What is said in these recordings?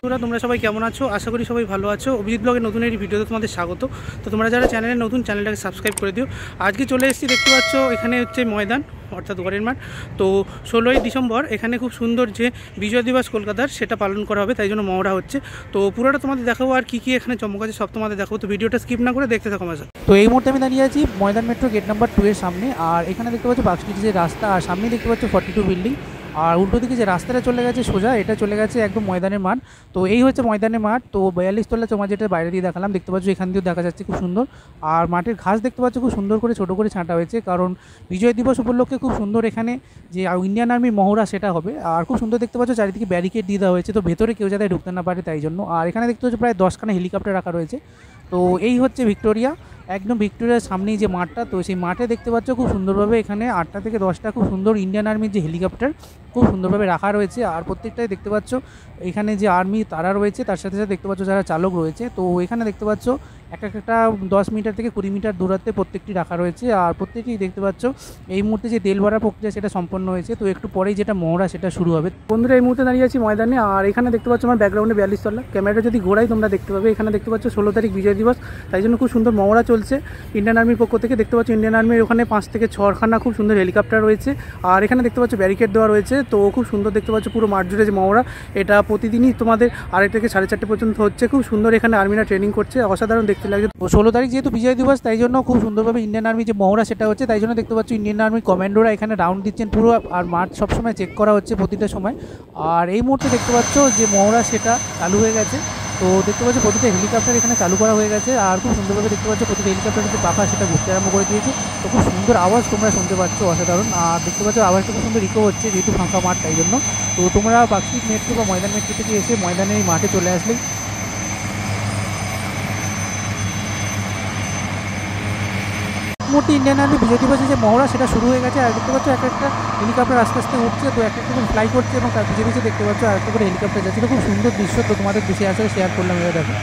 তোমরা সবাই কেমন আছো? আশা করি সবাই ভালো আছো। অভিজিৎ ব্লগের নতুন একটি ভিডিওতে তোমাদের স্বাগত। তো তোমরা যারা চ্যানেলে নতুন, চ্যানেলটাকে সাবস্ক্রাইব করে দিও। আজকে চলে এসেছি, দেখতে পাচ্ছ এখানে হচ্ছে ময়দান অর্থাৎ গড়ের মাঠ। তো 16ই ডিসেম্বর এখানে খুব সুন্দর যে বিজয় দিবস কলকাতার সেটা পালন করা হবে, তাই জন্য মহড়া হচ্ছে। তো পুরোটা তোমাদের দেখাবো, আর কী কী এখানে চমক আছে সব তোমাদের দেখাবো। তো ভিডিওটা স্কিপ না করে দেখতে থাকো আমার সাথে। তো এই মুহূর্তে আমি দাঁড়িয়ে আছি ময়দান মেট্রো গেট নাম্বার 2 এর সামনে। আর এখানে দেখতে পাচ্ছ বাক্সটির যে রাস্তা, আর সামনে দেখতে পাচ্ছ 42 বিল্ডিং। আর উল্টো দিকে যে রাস্তাটা চলে গেছে সোজা, এটা চলে গেছে একদম ময়দানের মাঠ। তো এই হচ্ছে ময়দানের মাঠ। তো 42 তলা তোমার যেটা বাইরে দিয়ে দেখালাম, দেখতে পাচ্ছ এখান দিয়েও দেখা যাচ্ছে খুব সুন্দর। আর মাঠের ঘাস দেখতে পাচ্ছ খুব সুন্দর করে ছোটো করে ছাঁটা হয়েছে, কারণ বিজয় দিবস উপলক্ষে খুব সুন্দর এখানে যে ইন্ডিয়ান আর্মির মহড়া সেটা হবে। আর খুব সুন্দর দেখতে পাচ্ছ চারিদিকে ব্যারিকেড দিয়ে দেওয়া হয়েছে, তো ভেতরে কেউ যাতে ঢুকতে না পারে তাই জন্য। আর এখানে দেখতে পাচ্ছ প্রায় 10খানা হেলিকপ্টার রাখা রয়েছে। তো এই হচ্ছে ভিক্টোরিয়া, একদম ভিক্টোরিয়ার সামনেই যে মাঠটা, তো সেই মাঠে দেখতে পাচ্ছ খুব সুন্দরভাবে এখানে 8টা থেকে 10টা খুব সুন্দর ইন্ডিয়ান আর্মির যে হেলিকপ্টার খুব সুন্দরভাবে রাখা রয়েছে। আর প্রত্যেকটাই দেখতে পাচ্ছ এখানে যে আর্মি তারা রয়েছে, তার সাথে সাথে দেখতে পাচ্ছ যারা চালক রয়েছে। তো এখানে দেখতে পাচ্ছ একটা 10 মিটার থেকে 20 মিটার দূরত্বে প্রত্যেকটি রাখা রয়েছে। আর প্রত্যেকটি দেখতে পাচ্ছ এই মুহূর্তে যে তেল ভরা প্রক্রিয়া সেটা সম্পন্ন হয়েছে। তো একটু পরেই যেটা মহড়া সেটা শুরু হবে। বন্ধুরা, এই মুহূর্তে দাঁড়িয়ে আছি ময়দানে, আর এখানে দেখতে পাচ্ছ আমার ব্যাকগ্রাউন্ডে 42 তলা। ক্যামেরাটা যদি ঘোরাই তোমরা দেখতে পাবে, এখানে দেখতে পাচ্ছ 16 তারিখ বিজয় দিবস, তাই জন্য খুব সুন্দর মহড়া চলছে ইন্ডিয়ান আর্মির পক্ষ থেকে। দেখতে পাচ্ছ ইন্ডিয়ান আর্মির ওখানে 5 থেকে 6খানা খুব সুন্দর হেলিকপ্টার রয়েছে। আর এখানে দেখতে পাচ্ছ ব্যারিকেড দেওয়া রয়েছে। তো খুব সুন্দর দেখতে পাচ্ছ পুরো মাঠ জুড়ে যে মহড়া, এটা প্রতিদিনই তোমাদের 2:30 থেকে 4:30 পর্যন্ত হচ্ছে। খুব সুন্দর এখানে আর্মিরা ট্রেনিং করছে, অসাধারণ দেখতে লাগে। 16 তারিখ যেহেতু বিজয় দিবস, তাই জন্য খুব সুন্দরভাবে ইন্ডিয়ান আর্মি যে মহড়া সেটা হচ্ছে, তাই জন্য দেখতে পাচ্ছ ইন্ডিয়ান আর্মির কমান্ডোরা এখানে রাউন্ড দিচ্ছেন পুরো। আর মাঠ সবসময় চেক করা হচ্ছে প্রতিটা সময়। আর এই মুহূর্তে দেখতে পাচ্ছ যে মহড়া সেটা চালু হয়ে গেছে। তো দেখতে পাচ্ছ প্রতিটা হেলিকপ্টার এখানে চালু করা হয়ে গেছে। আর খুব সুন্দরভাবে দেখতে পাচ্ছ প্রতিটা হেলিকপ্টারের যে পাখা সেটা ঘুরতে আরম্ভ করে দিয়েছে। তো খুব সুন্দর আওয়াজ তোমরা শুনতে পাচ্ছ, অসাধারণ। আর দেখতে পাচ্ছ আওয়াজটা খুব সুন্দর ইকো হচ্ছে, যেহেতু ফাঁকা মাঠ তাই জন্য। তো তোমরা বাক্সি মেট্রো বা ময়দান মেট্রো থেকে এসে ময়দানের এই মাঠে চলে আসলেই মুহূর্তে ইন্ডিয়ান আর্মি বিজয় দিবসের যে মহড়া সেটা শুরু হয়ে গেছে। আর দেখতে পাচ্ছ একটা হেলিকপ্টার আস্তে আস্তে উঠছে, তো একটা করে ফ্লাই করছে, এবং তার পিছিয়ে পিছিয়ে দেখতে পাচ্ছ একটা করে হেলিকপ্টার যাচ্ছে। তো খুব সুন্দর দৃশ্য, তো তোমাদের দেশে আসলে শেয়ার করলাম, এটা দেখো।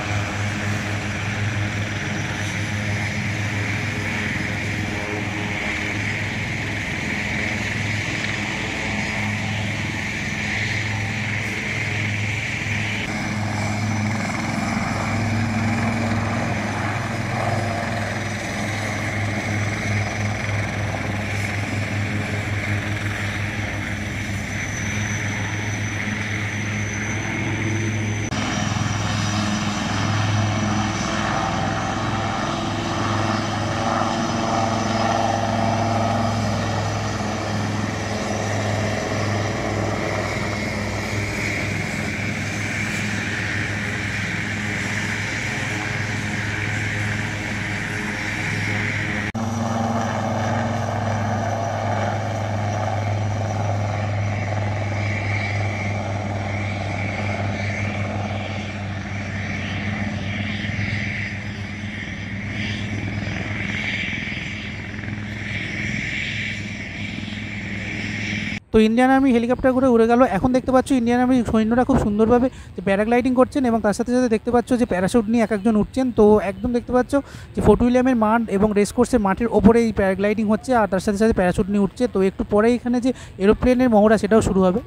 তো ইন্ডিয়ান আর্মি হেলিকপ্টার করে উড়ে গেল। এখন দেখতে পাচ্ছ ইন্ডিয়ান আর্মি সৈন্যরা খুব সুন্দরভাবে যে প্যারাগ্লাইডিং করছেন, এবং তার সাথে সাথে দেখতে পাচ্ছ যে প্যারাশুট নিয়ে একজন উঠছেন। তো একদম দেখতে পাচ্ছ যে ফোর্ট উইলিয়ামের মাঠ এবং রেস কোর্সের মাঠের ওপরে এই প্যারাগ্লাইডিং হচ্ছে, আর তার সাথে সাথে প্যারাশুট নিয়ে উঠছে। তো একটু পরে এখানে যে এরোপ্লেনের মহড়া সেটাও শুরু হবে।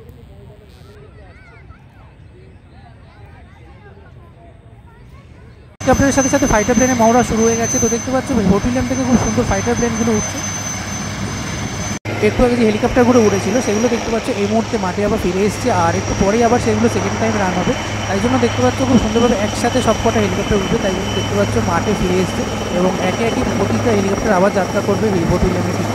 হেলিকপ্টারের সাথে সাথে ফাইটার প্লেনের মহড়া শুরু হয়ে গেছে। তো দেখতে পাচ্ছ ফোর্ট উইলিয়াম থেকে খুব সুন্দর ফাইটার প্লেনগুলো উঠছে। একটু আগে যে হেলিকপ্টারগুলো উড়েছিল সেগুলো দেখতে পাচ্ছ এই মুহূর্তে মাঠে আবার ফিরে এসেছে, আর একটু পরেই আবার সেগুলো সেকেন্ড টাইম রান হবে। তাই জন্য দেখতে পাচ্ছ খুব সুন্দরভাবে একসাথে সবকটা হেলিকপ্টার উঠবে, তাই জন্য দেখতে পাচ্ছ মাঠে ফিরে এসছে, এবং একে একে প্রতিটা হেলিকপ্টার আবার যাত্রা করবে ফোর্ট উইলিয়ামের দিকে।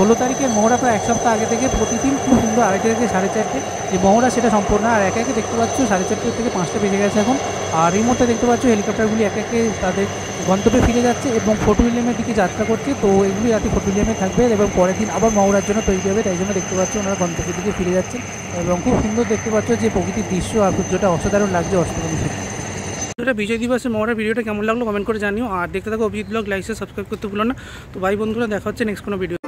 16 তারিখের মহড়া প্রায় এক সপ্তাহ আগে থেকে প্রতিদিন খুব সুন্দর 2:30 থেকে 4:30 যে মহড়া সেটা সম্পূর্ণ। আর একে একে দেখতে পাচ্ছ 4:30 থেকে 5টা বেজে গেছে এখন। আর এই মুহূর্তে দেখতে পাচ্ছ হেলিকপ্টারগুলি একে একে তাদের গন্তব্যে ফিরে যাচ্ছে এবং ফোর্ট উইলিয়ামের দিকে যাত্রা করছে। তো এগুলি রাতে ফোর্ট উইলিয়ামে থাকবে এবং পরের দিন আবার মহড়ার জন্য তৈরি হবে, তাই জন্য দেখতে পাচ্ছ ওনারা গন্তব্যের দিকে ফিরে যাচ্ছে এবং খুব সুন্দর দেখতে পাচ্ছ যে প্রকৃতির দৃশ্য আর সূর্যটা অসাধারণ লাগছে অষ্টমী সূর্য। এটা বিজয় দিবসের মহড়ার ভিডিওটা কেমন লাগলো কমেন্ট করে জানিও, আর দেখতে থাকো অভিজিৎ ব্লগ, লাইক সাবস্ক্রাইব করতে ভুলো না। তো ভাই বন্ধুরা দেখা হচ্ছে নেক্সট কোনো ভিডিও।